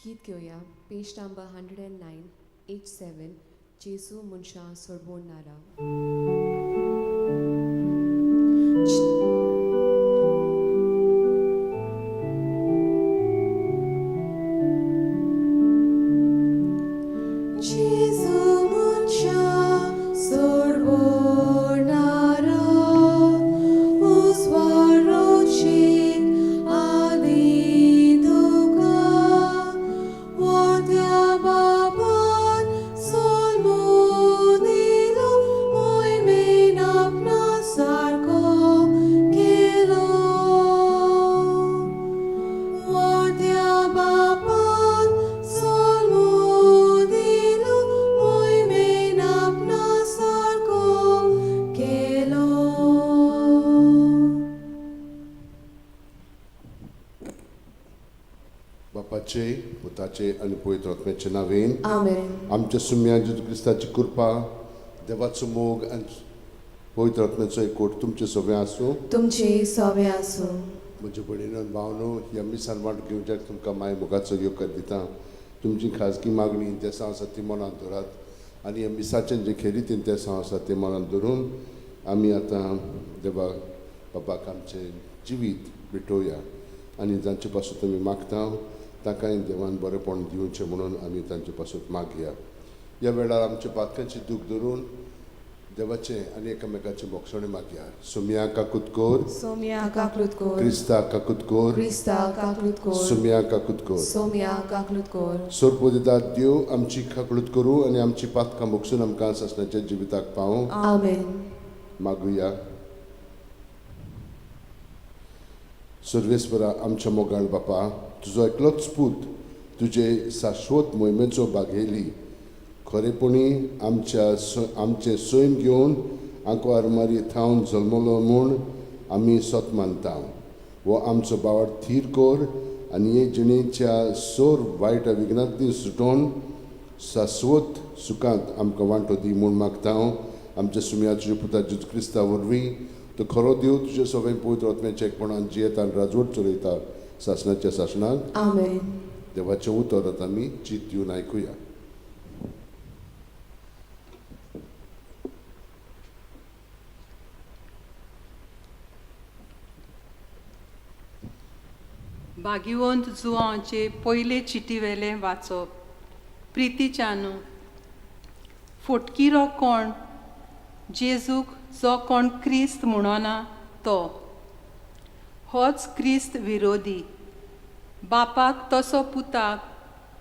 गीत घेवया page number 109 H7 जेसू मनशां सोडवणारा. बापाचे पुताचे आणि पवित्र आत्म्याचे नावेन आमेन. आमच्या सुम्या जेजू क्रिस्ताची कृपा देवाचो मोग आनी पवित्र आत्म्याचो एकवट तुमचे सगळे आसूं. तुमचे सवे आसूं. म्हजे भयणीनो भावनो ह्या मिसान वांटो घेवच्याक तुमकां माय मोगाचो येवकार दिता. तुमची खाजगी मागणी ते आसा ती मनांत दवरात आनी ह्या मिसाचें जे खेरीतीन ते आसा ते मनांत धरून आमी आतां देवा बापाक आमचें जिवीत भेटोवया आनी जांचे पासून तुमी मागता ताकाय देवान बरेपण दिवचें म्हणून आमी तांचे पासून मागया. ह्या वेळार आमचे पातकांची दूख धरून देवाचे आनी एकामेकाचे मोक्षणे मागया. सुम्या काकुतकोर सोम्या काकलुतकोर. क्रिस्ता काकुतकोर. क्रिस्ता काकलुतकोर. सुम्या काकुतकोर. सोम्या काकलुतकोर. सोरपोदितात देव आमची काकलूत करूं आनी आमची पातकां मोगसून आमकां ससण्याच्या जिविताक पावूं. आमेन. मागुया. सर्वेस्परा आमच्या मोगाळ बापा, तुजो एकलोच पूत तुजे शाश्वत मोहिमेचो बागेली खरेपणी आमचे सैम घेवन आंकवार मारी थावन जल्मलो म्हूण आमी सत मानता. वो आमचो बावाड थीर कोर आनी हे जिणेच्या सोर वायट विघ्नांतली सुटोवन शाश्वत सुखांत आमकां वांटो दी म्हूण मागता. आमच्या सुम्याच्या पुता जेजू क्रिस्ता वरवीं तो खरो देव तुजे सगळे पवित्र आत्म्याच्या एकपणान जियेता आनी राजवट चलयता शासनाच्या शासनाक. आमेन. देवाचें उतर आतां आमी चित दिवन आयकुया. भागिवंत जुवांचे पयले चिटीवेले वाचप. प्रितीच्यान फोटकिरो कोण जेजूक जो कोण क्रिस्त म्हणना तो होच क्रिस्त विरोधी. बापाक तसो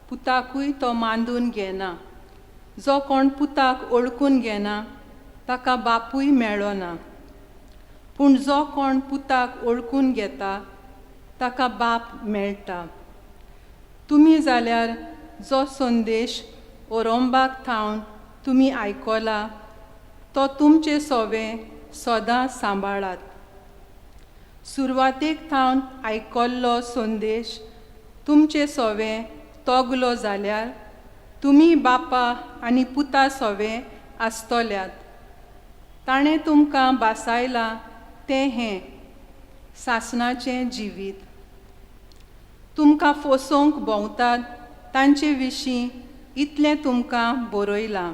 पुताकूय तो मांडून घेना. जो कोण पुताक ओळखून घेना ताका बापूय मेळ्ळो ना. पूण जो कोण पुताक ओळखून घेता ताका बाप मेळटा. तुमी जाल्यार जो संदेश ओरोंबाक थावन तुमी आयकला तो तुमचे सोवे सदां सांबाळात. सुरवातेक थावन आयकल्लो संदेश तुमचे सोवे तोगलो जाल्यार तुमी बापा आनी पुता सोवे आसतल्यात. ताणें तुमकां बासायलां तें हें सासणाचें जिवीत. तुमकां फोसोंक भोंवतात तांचे विशीं इतलें तुमकां बरयलां.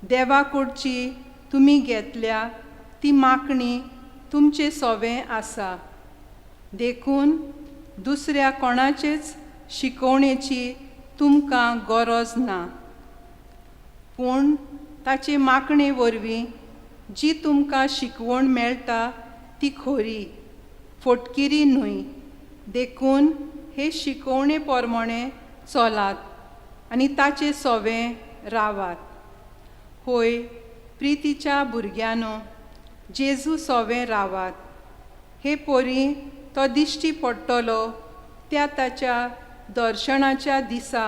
देवा कडची तुमी घेतल्या ती मागणी तुमचे सोवे आसा. देखून दुसऱ्या कोणाचेच शिकोवणेची तुमकां गरज ना. पूण ताचे मागणे वरवीं जी तुमकां शिकवण मेळटा ती खरी, फोटकिरी न्हय. देखून हे शिकोवणे पोरमोणे चलात आनी ताचे सोवे रावात. होय प्रितीच्या भुरग्यानो, जेजू सोवे रावात. हे पोरी तो दिश्टी पडटलो त्या ताच्या दर्शनाच्या दिसा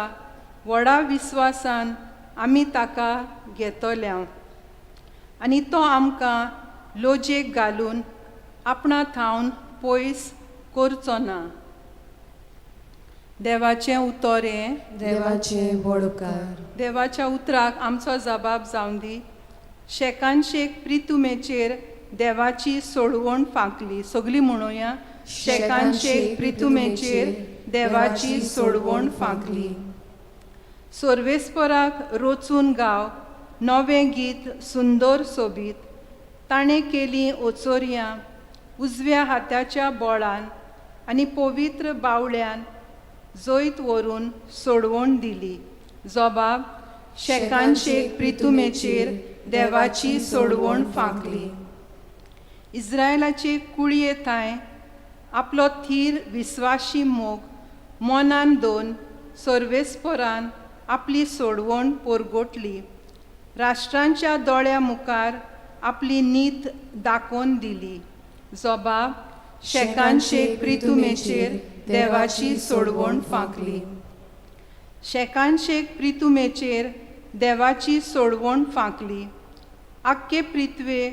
व्हडा विस्वासान आमी ताका घेतल्या आनी तो आमकां लोजेक घालून आपणा थावन पयस करचो ना. देवाचें उतर हें. देवाचे बडकार. देवाच्या उतराक आमचो जबाब जावन दी. शेकान शेक प्रितुमेचेर देवाची सोडवण फांकली. सगळीं म्हणुया शेकांशे प्रितुमेचेर देवाची सोडवण फांकली. सोर्वेस्पराक रोचून गाव नवें गीत सुंदर सोबीत. ताणें केलीं ओचोरयां उजव्या हाताच्या बोळान आनी पवित्र बावळ्यान जैत व्हरून सोडवण दिली. जोबाब शेकांशेक प्रितुमेचेर देवाची सोडवण फांकली. इस्रायलाचे कुळये थाय आपलो थीर विस्वाशी मोग मनान दोन सोर्वेस्परान आपली सोडवण पोरगोटली. राष्ट्रांच्या दोळ्या मुखार आपली नीत दाखोवन दिली. जोबाब शेकांशेक प्रितुमेचेर देवाची सोडवण फांकली. शेकांशेक प्रितुमेचेर देवाची सोडवण फांकली. आख्खे प्रिथ्वे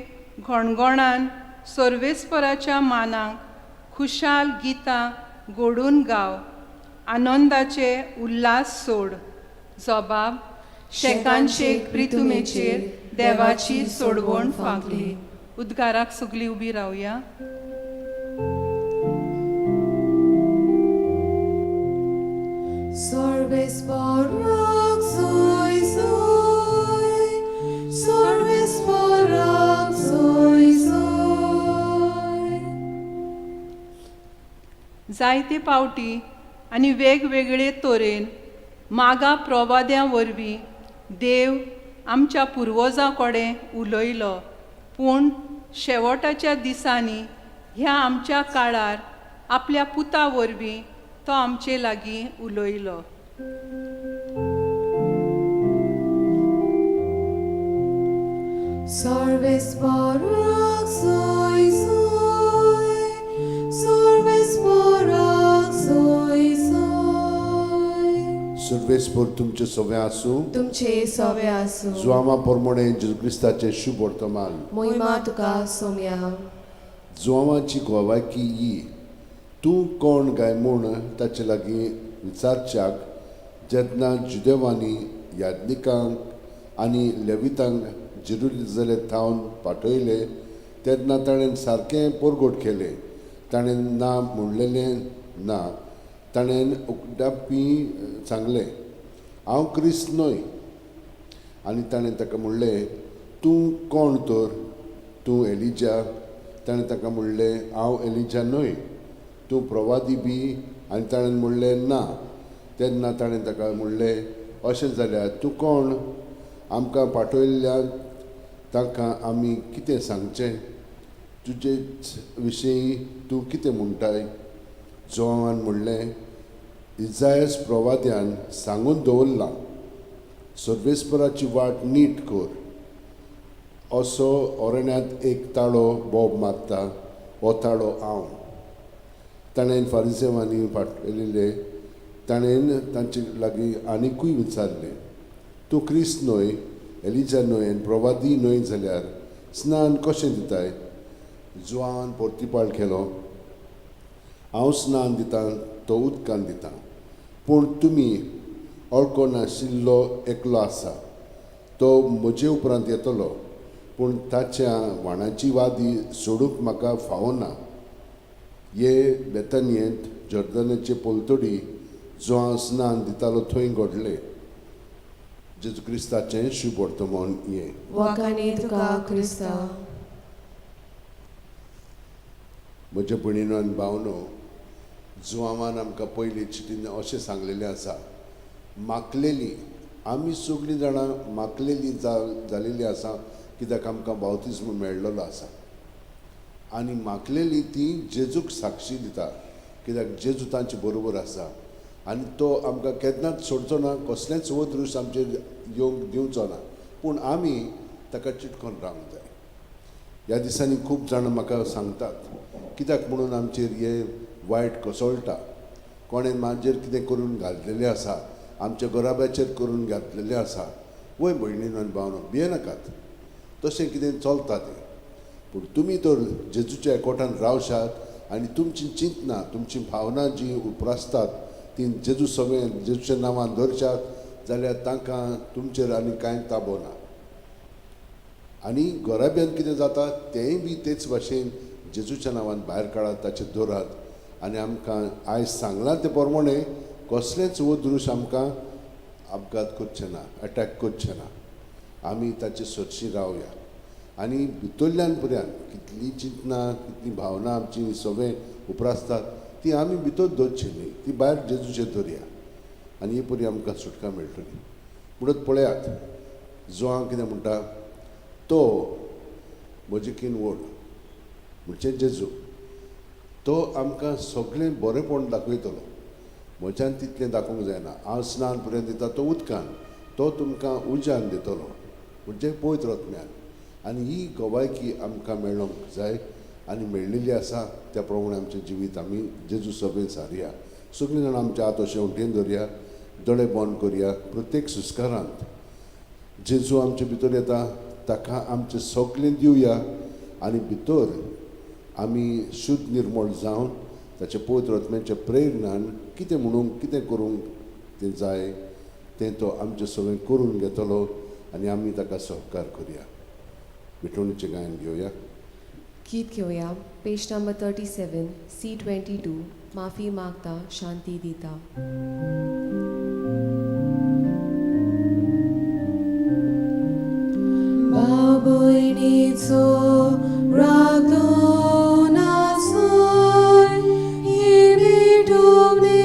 घोणघोणान सोर्वेस्पराच्या मानाक खुशाल गितां घोडून गाव. आनंदाचे उल्हास सोड. जोबाब शेकांशेक प्रितुमेचेर देवाची सोडवण फांकली. उद्गाराक सगळीं उबी रावया. Sorbesporak soy soy, Sorbesporak soy soy. जायते पावटी आनी वेगवेगळे तोरेन मागा प्रवाद्यां वरवीं देव आमच्या पुर्वजां कडेन उलयलो. पूण शेवटाच्या दिसांनी ह्या आमच्या काळार आपल्या पुता वरवीं तो आमचे लागीं उलयलो. Sorbesporak soy soy, Sorbesporak soy soy. सर्वेस्पर तुमचे सवे आसूं. तुमचे सवे आसूं. जुआमा पोरमोणे जेजू क्रिस्ताचे शुभ वर्तमान. मोहिमा तुका सोम्या. जुआमाची गोवायकी ही तूं कोण गाय म्हूण ताचे लागीं विचारच्याक जेन्ना जुदेवांनी याज्ञिकांक आनी लेवितांक जेरुसलेम थावन पाठयले तेन्ना ताणें सारकें पोरगोट केलें. ताणें ना म्हणलेलें ना. ताणें उकडापी सांगलें हांव क्रिस्त न्हय. आनी ताणें ताका म्हणलें तूं कोण तर? तूं एलिजा? ताणें ताका म्हणलें हांव एलिजा न्हय. तूं प्रवादी बी? आनी ताणें म्हणलें ना. तेन्ना ताणें ताका म्हणलें अशें जाल्यार तूं कोण? आमकां पाठयल्ल्या ताका आमी कितें सांगचें? तुजे विशीं तूं कितें म्हणटाय? जोवान म्हणलें इजायास प्रवाद्यान सांगून दवरलां सर्वेस्पराची वाट नीट कर. असो ओरण्यांत एक ताळो बोब मारता, हो ताळो हांव. ताणें फारिसेवांनी फाटलेले. ताणें तांचे लागीं आनिकूय विचारलें तूं क्रिस्त न्हय, एलिजा न्हय आनी प्रवादी न्हय जाल्यार स्नान कशें दिताय? जुआन परतीपाळ केलो हांव स्नान दितां तो उदकान दितां. पूण तुमी वळखो नाशिल्लो एकलो आसा. तो म्हजे उपरांत येतलो. पूण ताच्या वाणाची वादी सोडूंक म्हाका फावना. हे बेतनियेंत जर्दनाचे पोलतडी जो हांव स्नान दितालो थंय घडलें. जेजू क्रिस्ताचें शुभ वर्तमान हे. वखाणी तुका क्रिस्ता. म्हज्या भयणीनो आनी भावनो, जुआमान आमकां पयली चिटीन अशें सांगलेलें आसा मागलेली. आमी सगळीं जाणां मागलेली जालेली आसा कित्याक आमकां बावतिस्म मेळ्ळलो आसा. आनी मागलेली ती जेजूक साक्षी दिता कित्याक जेजू तांचे बरोबर आसा. आनी तो आमकां केन्नाच सोडचो ना, कसलेंच वदरूस आमचेर येवंक दिवचो ना. पूण आमी ताका चिटकोन रावंक जाय. ह्या दिसांनी खूब जाणां म्हाका सांगतात कित्याक म्हणून आमचेर हे वायट कोसळटा. कोणें म्हाजेर कितें करून घातलेलें आसा, आमच्या गोराब्याचेर करून घातलेलें आसा. वय भयणीनो आनी भावनो, भियेनाकात. तशें कितें चलता तें. पूण तुमी तर जेजूच्या एकवटान रावशात आनी तुमची चिंतना, तुमची भावना जी उप्रासतात ती जेजू सगळें जेजूच्या नांवान धरशात जाल्यार तांकां तुमचेर आनी कांय ताबो ना. आनी गोराब्यान कितें जाता तेंय बी तेच भाशेन जेजूच्या नांवान भायर काडात ताचे दवरात आनी आमकां आयज सांगलां ते प्रमाणे कसलेच वदृश आमकां अपघात करचे ना, अटॅक करचे ना. आमी ताचे सदचीं रावया आनी भितरल्यान पर्यंत कितली चिंतना कितली भावना आमची सगळे उपरासतात ती आमी भितर दवरची न्ही, ती भायर जेजूचेर दवरया आनी हे परी आमकां सुटका मेळटली. म्हणून पळयात, जो हांव कितें म्हणटा तो म्हजे कीन व्हड म्हणजे जेजू, तो आमकां सगळें बरेंपण दाखयतलो. म्हज्यान तितलें दाखोवंक जायना. हांव स्नान पर्यंत दिता तो उदकान, तो तुमकां उज्यान दितलो म्हणजे पवित्र आत्म्यान. आनी ही गवायकी आमकां मेळोंक जाय आनी मेळिल्ली आसा. त्या प्रमाणे आमचें जिवीत आमी जेजू सभेन सारया. सगळीं जाणां आमच्या हात अशें वटेन दवरया, दोळे बंद करया. प्रत्येक सुस्कारांत जेजू आमचे भितर येता, ताका आमचें सगळें दिवया आनी भितर आमी शुद्ध निर्मळ जावन ताचे पवित्र आत्म्याच्या प्रेरणान कितें म्हणूंक कितें करूंक तें जाय तें तो आमचें सगळें करून घेतलो आनी आमी ताका सहकार करया. विठोणीचें गायन घेवया. गीत घेवया. पेज नंबर 37, C22, माफी मागता शांती दिता. बाबुयणीचो राग दोन आसोय, ही भेटोवणी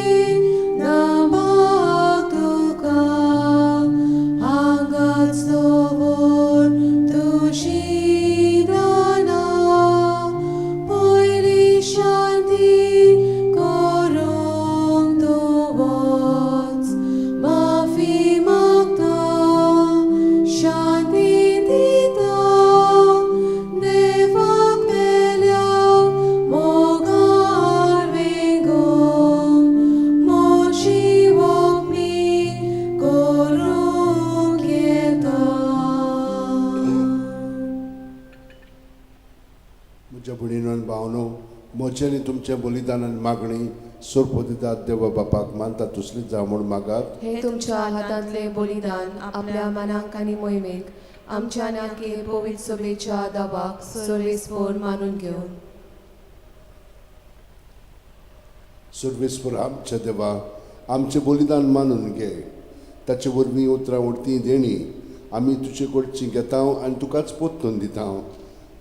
नाबाक तुका, हांगाच दवर तुजी दाना, पयली शांती करूंक तूं वच. माफी मागता शांती दिता, देवाक मेल्या मोगार वेगोम, मोची वखणी करूंक येता. म्हज्या भयणीनो आनी भावनो, म्हजें आनी तुमचें बलिदान आनी मागणी सोर्प दितात देवा बापाक मानता तसलीच जावं म्हूण मागात. हे तुमच्या हातांतले बलिदान आपल्या मनाक आनी मोहिमेक आमच्या नाके पवित्र सभेच्या दाबाक सर्वेस्पर मानून घेवन. सर्वेस्पर आमच्या देवा, आमचें बलिदान मानून घे. ताचे वरवीं उतरां उरतीं देणी आमी तुजे कडचीं घेता आनी तुकाच पोत्तून दिता.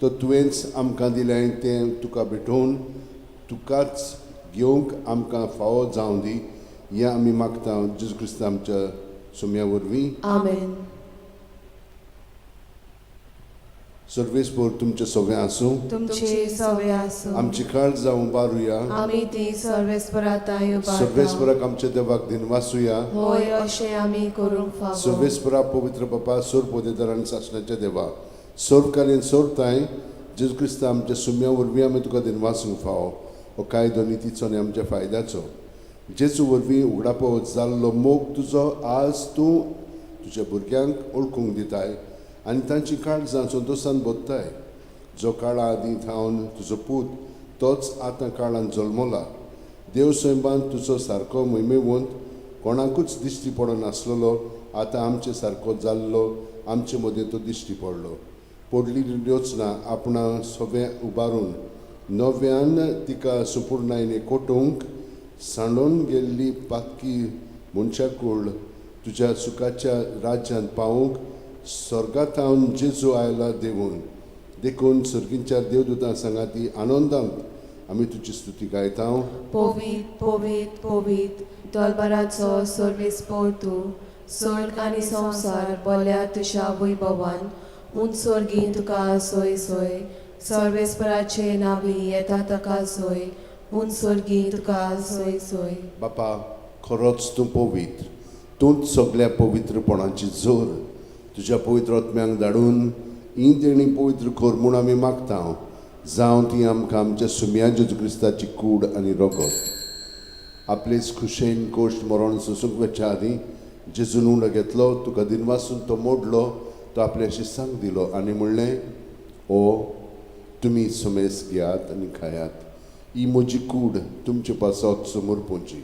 तो तुवेंच आमकां दिलें तें तुका भेटोवन तुकाच घेवंक आमकां फावो जावं दी. हें आमी मागता जेजू क्रिस्त आमच्या सुम्या वरवीं. आमेन. सर्वेस्पर तुमचें सगळें आसूं. तुमचे सवे आसूं. आमची काळज जावं उबारुया. आमी ती सर्वेस्पराताय उबारता. सर्वेस्पराक आमच्या देवाक दिनवासुया. होय अशें आमी करूंक फावो. सर्वेस्परा पवित्र बापा, सोर पोदेदार आनी सासणाच्या देवा, सोरकालीन सोरताय जेजू क्रिस्त आमच्या सुम्या वरवीं आमी तुका दिनवासूंक फावो. हो कायदो नितीचो आनी आमच्या फायद्याचो. जेजू वरवीं उगडापो जाल्लो मोग तुजो आज तूं तुज्या भुरग्यांक ओळखूंक दिताय आनी तांची काळजां संतोशान बोधताय. जो काळा आदीं थावन तुजो पूत तोच आतां काळान जल्मला. देव सैबान तुजो सारको मोहिमेवंत कोणाकूच दिश्टी पडनासलेलो आतां आमचे सारको जाल्लो आमचे मदीं तो दिश्टी पडलो. पडलेली योजना आपणा सगळें उबारून नव्यान तिका सुपूर्णायेन कोटोवंक सांडून गेल्ली पातकी मनशाकूळ तुज्या सुखाच्या राज्यांत पावूंक स्वर्गांतावन जेजू आयला देखून सर्गींच्या देवदूतां सांगाती आनंदांत आमी तुजी स्तुती गायता. पोवीत पोवीत पोवीत दरबाराचो सर्वेस्पर तूं, स्वर्ग आनी संवसार बल्या तुज्या वैभवान. उंच स्वर्गीं तुका सोय सोय, सर्वेस्पराचे नावी येता ताका सोय. उंच स्वर्गीं तुका सोय सोय. बापा, खरोच तूं पवित्र. तूंच सगळ्या पवित्रपणाची जोर तुज्या पवित्र आत्म्यांक धाडून ही देणी पवित्र कर म्हूण आमी मागता. जावं ती आमकां आमच्या सुम्या जेजू क्रिस्ताची कूड आनी रगत. आपलेच खुशेन कोश्ट मरण सोसूंक वच्च्या आदीं जेजून उंड घेतलो, तुका दिनवासून तो मोडलो, तो आपल्या शिसांक दिलो आनी म्हणलें, ओ तुमी समेस घेयात आनी खायात. ही म्हजी कूड तुमचे पासत समोर पोंची.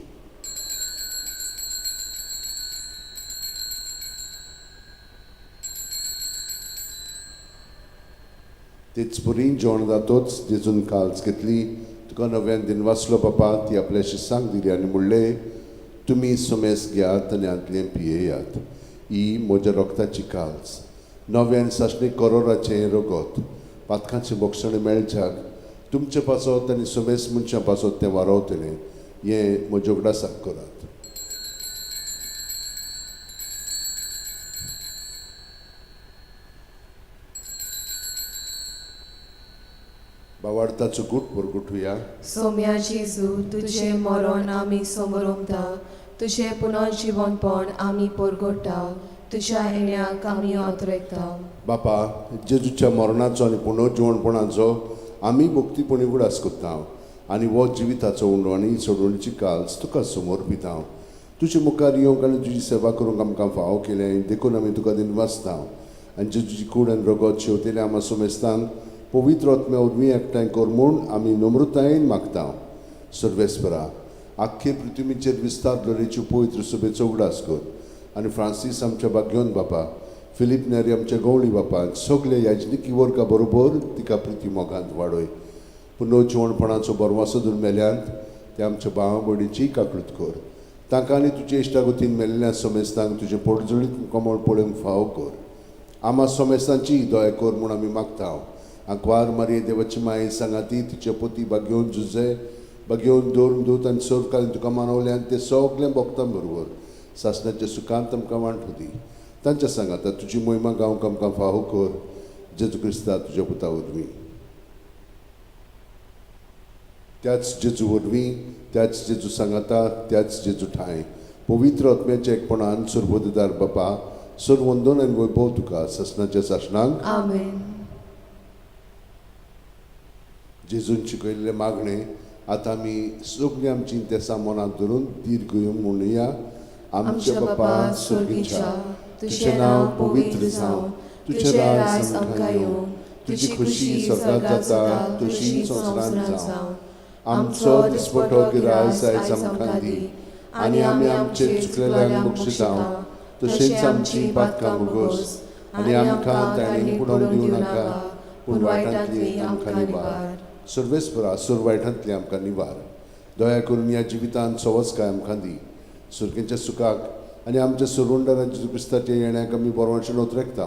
तेच पुरी जेवण जातोच जेजून काल्स घेतली तुका नव्यान दिन वाचलो बापा ती आपल्या शिसांक दिली आनी म्हणलें तुमी सुमेस घेयात आनी आदलें पियेयात ही म्हज्या रोगताची काल्स नव्यान सासणी करोराचें रगत पातकांचें बोक्षण मेळच्याक तुमचे पासत आनी सुमेस मनशां पासत तें वारोवतलें हें म्हज्या उगडासाक करात. बावार्थाचो गूट परगुटुया. सोम्या जेजू तुझे मरण आमी समोरुंकता तुझे पुनर्जीवनपण आमी परगोडटा तुज्या येण्याक आमी ओतरेकता. बापा जेजूच्या मरणाचो आनी पुनर्जीवनपणाचो आमी भक्तीपणी उगडास करता आनी हो जिविताचो उंडो आनी सोडवणीची काल्स तुका समर्पिता. तुजे मुखार येवंक आनी तुजी सेवा करूंक आमकां फाव केलें देखून आमी तुका दिन वाचता आनी जेजूची कूड आनी रगत शेवतेले आमा सुमेस्तांक पवित्र आत्म्या उर्मी एकठांय कर म्हूण आमी नम्रतायेन मागता. सर्वेस्परा आख्खे पृथ्वीचेर विस्तार दरेची पवित्र सभेचो उगडास कर आनी फ्रांसीस आमच्या भाग्योन बापा फिलीप नेरी आमच्या गवळी बापाक सगळे याजनिकी वर्गा बरोबर तिका प्रिती मोगांत वाडय. पुनर्जीवनपणाचो बरवासो धरून मेल्यांत ते आमच्या भावा भयणीची काकळूत कर. तांकां आनी तुजे इश्टागतीन मेल्ल्या सोमेस्तांक तुजे पोटजळीत कमळ पळोवंक फाव कर. आमा सोमेस्तांची दया कर म्हूण आमी मागता. आंकवार मारये देवाची माये सांगाती तिचे पती भाग्योन जुजे भाग्योन दोन दूत आनी सर्वकालीन तुका मानवल्यान ते सगळे भक्तां बरोबर सासणाच्या सुखांत आमकां वांटू दी. तांच्या सांगाता तुजी मोहिमा गावंक आमकां फाव कर. जेजू क्रिस्ता तुज्या पुता वरवीं त्याच जेजू वरवीं त्याच जेजू सांगाता त्याच जेजू ठाय पवित्र आत्म्याच्या एकपणान सर्वोददार बापा सर्वंदन आनी वैभव तुका ससनाच्या सासणांक आमेन. जेजून शिकयल्ले मागणे आतां आमी सगळीं आमची इंतेसां मनांत धरून दीर्घ म्हणुया. आमच्या बापा स्वर्गीच्या तुझें नांव पवित्र जावं तुझें राज आमकां येवं तुजी खुशी स्वर्गांत जाता तशी संवसारांत जावं. आमचो दिसपटो गिराय आयज आमकां दी आनी आमी आमचेर चुकलेल्यांक बक्षिसांव तशेंच आमची पातकां मुगोस आनी आमकां ताणीं पडोवंक दिवं नाका पूण वायटांतली आमकां निवार. सर्वेस्परा सुर वायटांतली आमकां निवार. दया करून ह्या जिवितांत सवस्काय आमकां दी. सुरकेच्या सुखाक आनी आमच्या सुरवंडरा जेजू क्रिस्ताच्या येण्याक आमी बरोवचें नोतरेकता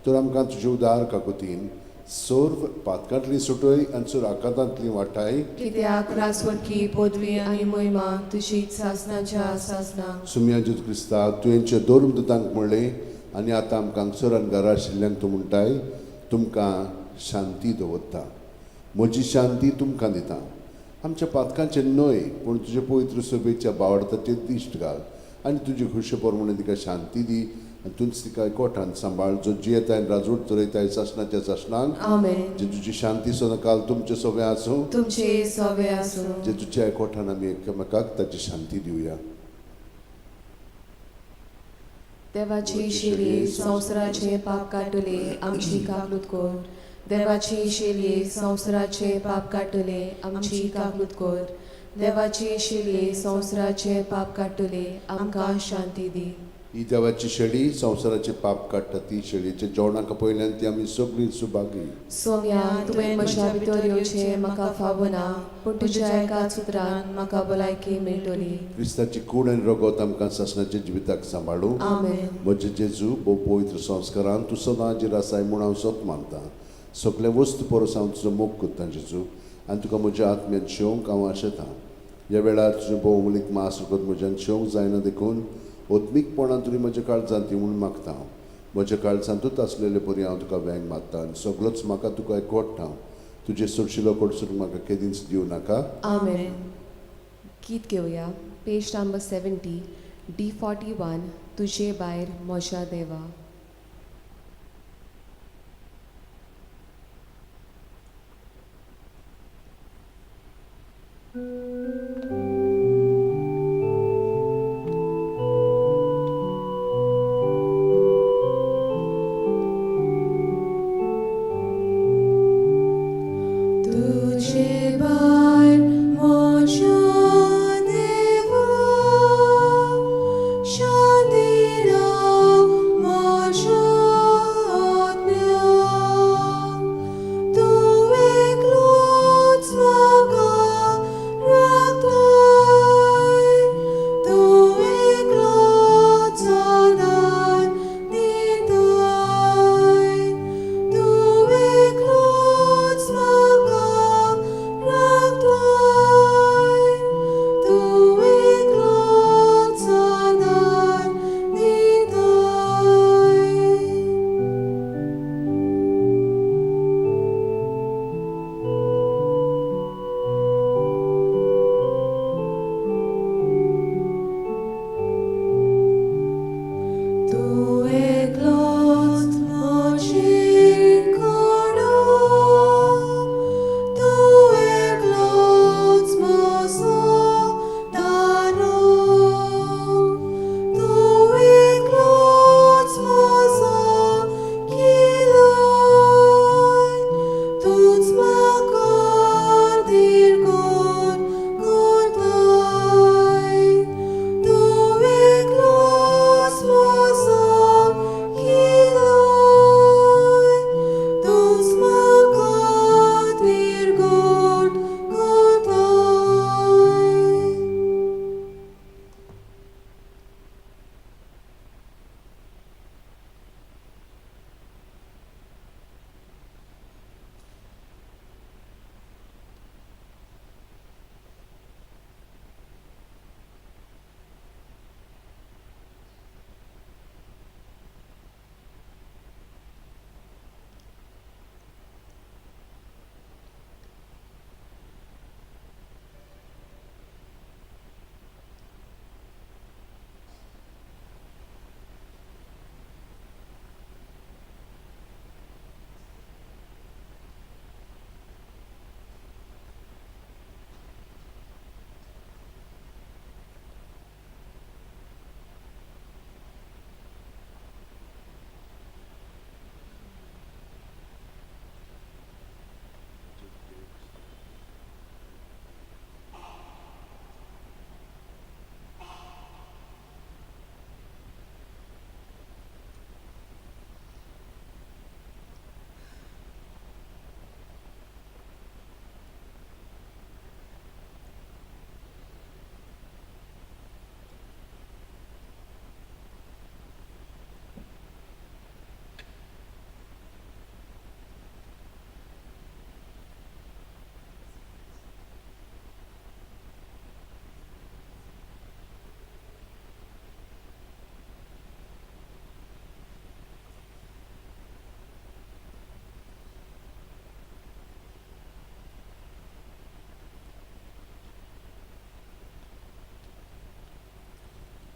तर आमकां तुजे उदार काकुतीन सोर पातकांतली सुटय आनी सोर आकांतांतली वाटाय कित्याक रासवडकी पदवी आनी मोहिमा तुजीच सासणाच्या सासणां. सुम्या जेजू क्रिस्ता तुवेंचे दोन दुतांक म्हणलें आनी आतां आमकां हांगसर आनी घरा आशिल्ल्यांक तूं म्हणटाय तुमकां शांती दवरता. म्हजी शांती तुमकां दिता. आमच्या पातकांचे न्हय पूण तुजे पवित्र सभेच्या बावडताचेर दिश्ट घाल आनी तुजी खुशी प्रमाणे तिका शांती दी आनी तूंच तिका एकवटान सांबाळ जो जियेताय राजवट चलयताय सासणाच्या सासणांक. आमेन. जेजूची शांती सदां काल तुमचे सवे आसूं. तुमचे सवे आसूं. जेजूच्या एकवटान आमी एकामेकाक ताची शांती दिवया. देवाची शिरी संवसाराचे पाप काडटले आमची काकलूत कर. देवाची शिरी संवसाराचे पाप काडटले आमची काकलूत कर. देवाची शिरी संवसाराचे पाप काडटले आमकां शांती दी. ही देवाची शेळी संवसाराचे पाप काडटा ती शेळयेच्या जेवणाक पयल्यान ती आमी सगळीं सुभागी. सोम्या तुवें म्हज्या भितर येवचें म्हाका फावना पूण तुज्या एकाच उतरान म्हाका भलायकी मेळटली. क्रिस्ताची कूड आनी रगत आमकां सासणाच्या जिविताक सांबाळूं. आमेन. म्हजे जेजू भोव पवित्र संस्कारान तूं सदां हाजीर आसाय म्हूण हांव सत मानतां. सगळे वस्तू परस हांव तुजो मोग करतां जेजू आनी तुका म्हज्या आत्म्यान शेवंक हांव आशेतां. ह्या वेळार तुजें भोवमूलीक मास रगत म्हज्यान शेवंक जायना देखून ओत्मीकपणान तुमी म्हज्या काळजांत ती म्हूण मागता. म्हज्या काळजांतूच आसलेले परी हांव तुका वेंग मारतां आनी सगळोच म्हाका तुका एकवटता. तुजे सुरशिलो कडसून म्हाका केदींच दिवं नाका. आमेन. गीत घेवया. पेज नंबर 70 D41 तुजे भायर म्हज्या देवा. तुजे भायर म्हज्या देवा शांती राव म्हज्या आत्म्याक.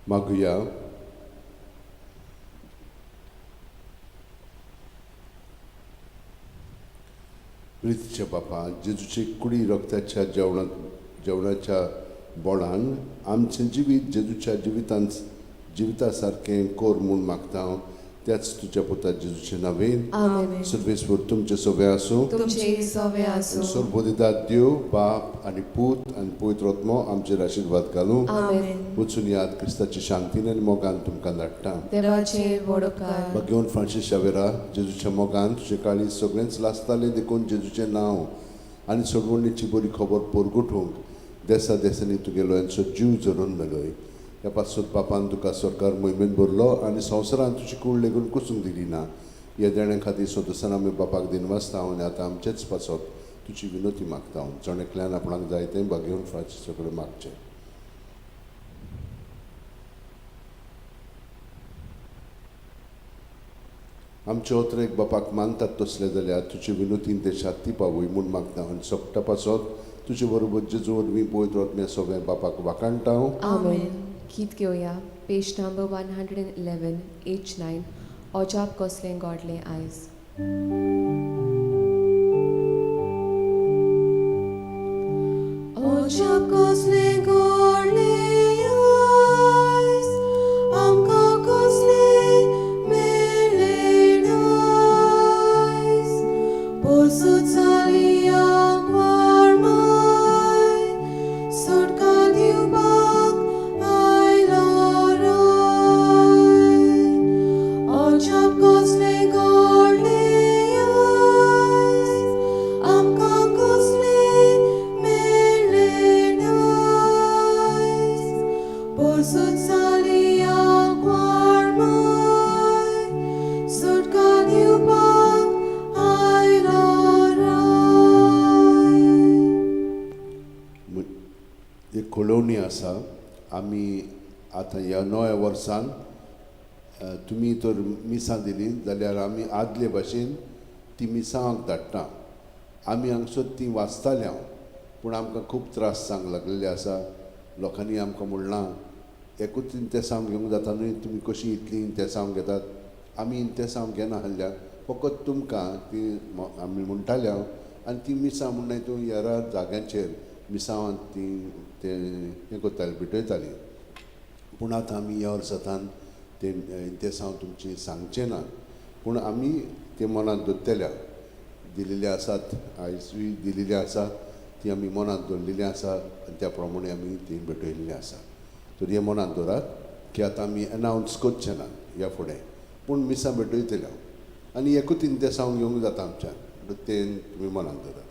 मागुया. प्रितीचे बापा, जेजूचे कुडी रक्ताच्या जेवणाच्या बोळान आमचें जिवीत जेजूच्या जिविता सारकें कोर म्हूण मागता हांव. त्याच तुज्या पुता जेजूचे नांवेन. आमेन. सर्वेस्वर तुमचे सवे आसूं. तुमचे सवे आसूं. सर्वोदिता देव बाप आनी पूत आनी पवित्र आत्मो आमचेर आशिर्वाद घालूं. आमेन. वचून याद क्रिस्ताची शांतीन आनी मोगान तुमकां धाडटा. देवाचे वडोवकार. भाग्यवन फ्रांसीस शावेरा, जेजूच्या मोगान तुजे काळी सगळेंच लासतालें देखून जेजूचें नांव आनी सोडवणेची बरी खबर पोरगुठूंक देसा देसांनी तुगेलो यांचो जीव जरून मेलोय. ह्या पासत बापान तुका सरकार मोहिमेन भरलो आनी संवसारान तुजी कूड लेगून कुसूंक दिली ना. ह्या देण्या खातीर सोदसान आमी बापाक दिनवासता हांव आनी आतां आमचेच पासत तुजी विनोती मागता हांव. जणेकल्यान आपणाक जाय तें भाग्यवन फ्रांसीसा कडेन मागचें. आमचे ओतरेक बापाक मानतात तसले जाल्यार तुजे विनोतीन ते शांती पावूय म्हूण मागता आनी सोपटा पासत तुजे बरोबर जेजू वरवीं पवित्र आत्म्या सगळें बापाक वाकाणटा हांव. आमेन. गीत घेवया. पेज नंबर 111, एज 9. अजाप कसलें गोडलें आयज. अजाप कसलें गोडलें आयज, आमकां कसलें मेळ्ळें आयज. पोसूत जाली आंकवार माय, सुटका दिवपाक आयलो राय. अजाप कसलें गोडलें आयज, आमकां कसलें मेळ्ळें आयज. पोसूत जाली आंकवार माय, सुटका दिवपाक आयलो राय. एक खोलोवणी आसा. आमी आतां ह्या नव्या वर्सान तुमी तर मिसां दिली जाल्यार आमी आदले भाशेन ती मिसां हांव धाडटा. आमी हांगसर ती वाचताले हांव, पूण आमकां खूब त्रास जावंक लागलेले आसा. लोकांनी आमकां म्हणलां एकूच इंतेसांव घेवंक जाता न्हय, तुमी कशीं इतली इंतेसांव घेतात. आमी इंतेसांव घेना आहल्या, फकत तुमकां ती आमी म्हणटाले हांव. आनी ती मिसां म्हणून तूं ह्या जाग्यांचेर मिसांवान ती ते हें करतालीं, भेटयतालीं. पूण आतां आमी ह्या वर्सांतान ते इंतेसांव तुमची सांगचे ना, पूण आमी ते मनांत दवरतल्या. दिलेले आसात, आयजूय दिलेली आसा, ती आमी मनांत दवरलेली आसा आनी त्या प्रमाणे आमी ती भेटयलेली आसा. तर हें मनांत दवरात की आतां आमी एनावन्स करचें ना ह्या फुडें, पूण मिसां भेटयतल्या. आनी एकूच इंतेसांव घेवंक जाता आमच्यान, तें तुमी मनांत दवरात.